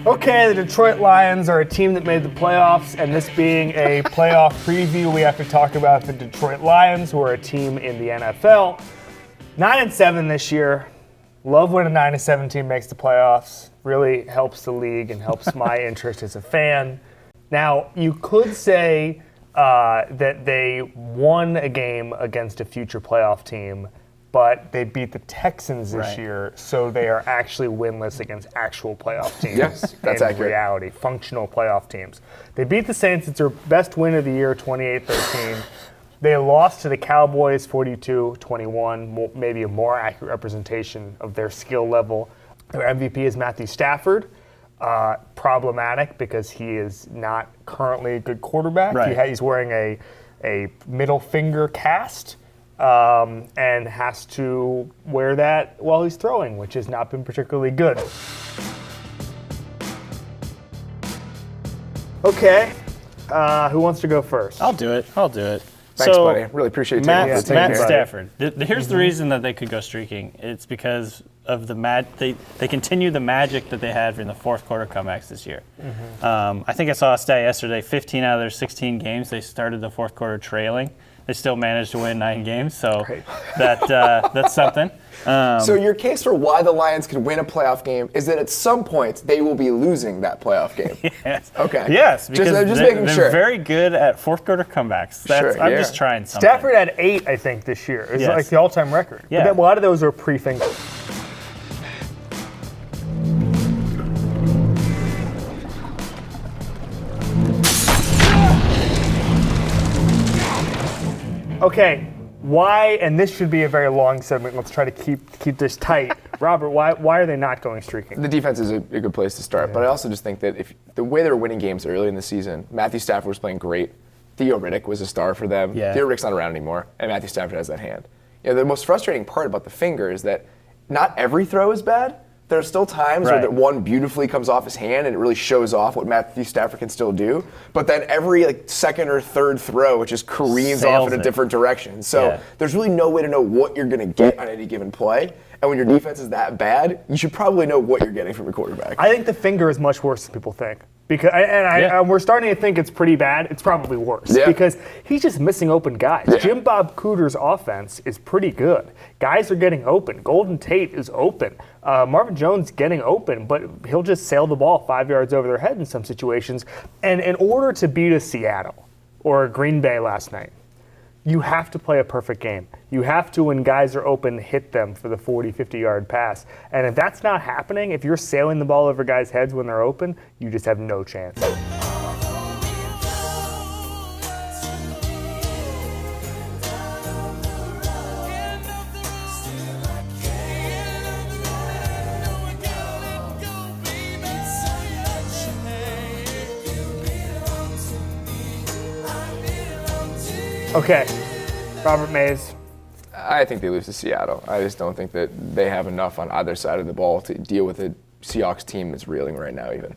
Okay, the Detroit Lions are a team that made the playoffs, and this being a playoff preview, we have to talk about the Detroit Lions, who are a team in the NFL. 9-7 this year. Love when a 9-7 team makes the playoffs. Really helps the league and helps my interest as a fan. Now, you could say that they won a game against a future playoff team, but they beat the Texans this year, so they are actually winless against actual playoff teams. Yes, that's in accurate. reality, functional playoff teams. They beat the Saints. It's their best win of the year, 28-13. They lost to the Cowboys 42-21, maybe a more accurate representation of their skill level. Their MVP is Matthew Stafford. Problematic because he is not currently a good quarterback. Right. He's wearing a middle finger cast. And has to wear that while he's throwing, which has not been particularly good. Okay, who wants to go first? I'll do it. Thanks, buddy. Really appreciate you taking Matt the Stafford. Here's the reason that they could go streaking. It's because of they continue the magic that they had in the fourth quarter comebacks this year. I think I saw a stat yesterday, 15 out of their 16 games, they started the fourth quarter trailing. They still managed to win 9 games, so that's something. So your case for why the Lions can win a playoff game is that at some point they will be losing that playoff game. Yes. Okay. Yes, because they're they're very good at fourth quarter comebacks. I'm just trying something. Stafford had 8, I think, this year. It's like the all-time record. Yeah. But a lot of those are pre-finger. Okay, why, and this should be a very long segment, let's try to keep this tight. Robert, why are they not going streaking? The defense is a good place to start, but I also just think that if the way they were winning games early in the season, Matthew Stafford was playing great. Theo Riddick was a star for them. Yeah. Theo Riddick's not around anymore, and Matthew Stafford has that hand. The most frustrating part about the finger is that not every throw is bad. There are still times where that one beautifully comes off his hand and it really shows off what Matthew Stafford can still do. But then every second or third throw, it just careens off in a different direction. So there's really no way to know what you're going to get on any given play. And when your defense is that bad, you should probably know what you're getting from your quarterback. I think the finger is much worse than people think. Because we're starting to think it's pretty bad. It's probably worse because he's just missing open guys. Jim Bob Cooter's offense is pretty good. Guys are getting open. Golden Tate is open. Marvin Jones getting open, but he'll just sail the ball 5 yards over their head in some situations. And in order to beat a Seattle or a Green Bay last night, you have to play a perfect game. You have to, when guys are open, hit them for the 40, 50-yard pass. And if that's not happening, if you're sailing the ball over guys' heads when they're open, you just have no chance. Okay, Robert Mays. I think they lose to Seattle. I just don't think that they have enough on either side of the ball to deal with a Seahawks team that's reeling right now even.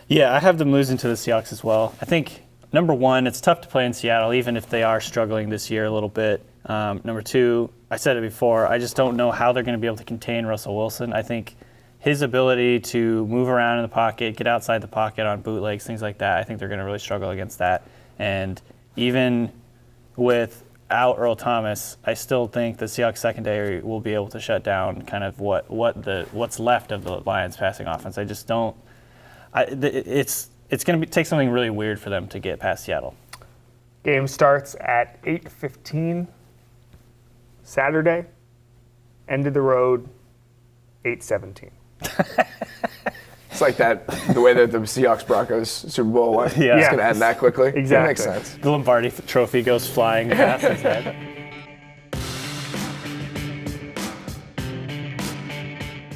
Yeah, I have them losing to the Seahawks as well. I think, number one, it's tough to play in Seattle, even if they are struggling this year a little bit. Number two, I said it before, I just don't know how they're going to be able to contain Russell Wilson. I think his ability to move around in the pocket, get outside the pocket on bootlegs, things like that, I think they're going to really struggle against that. And even without Earl Thomas, I still think the Seahawks secondary will be able to shut down kind of what's left of the Lions passing offense. I just don't. It's going to take something really weird for them to get past Seattle. Game starts at 8:15 Saturday. End of the road 8:17. It's like that, the way that the Seahawks-Broncos Super Bowl went. Yeah. It's going to end that quickly. Exactly. That makes sense. The Lombardi Trophy goes flying past his head.